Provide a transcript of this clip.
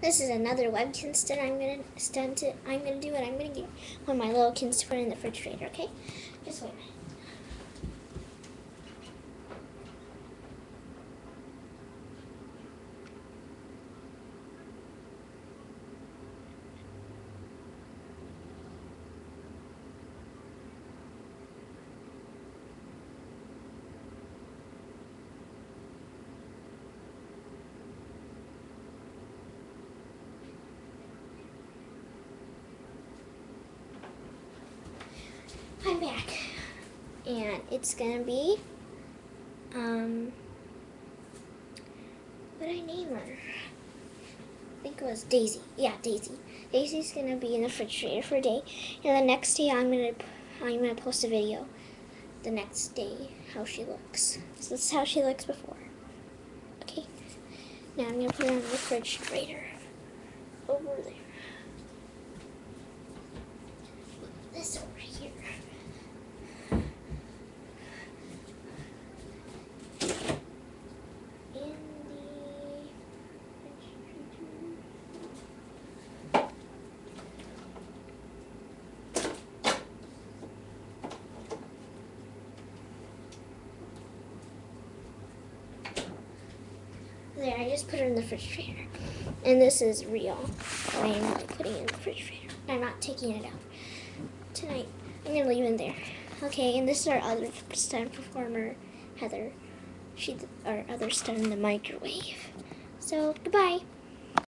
This is another webkinz stunt I'm gonna do, and I'm gonna get one of my little kins to put in the refrigerator. Okay, just wait a minute. I'm back, and it's gonna be, what did I name her? I think it was Daisy. Yeah, Daisy. Daisy's gonna be in the refrigerator for a day, and the next day I'm gonna post a video. The next day, how she looks. So this is how she looks before. Okay. Now I'm gonna put her in the refrigerator over there. Put this over here. There, I just put her in the refrigerator. And this is real. I am not putting it in the refrigerator. I'm not taking it out tonight. I'm going to leave it in there. Okay, and this is our other stunt performer, Heather. She's our other stunt in the microwave. So, goodbye.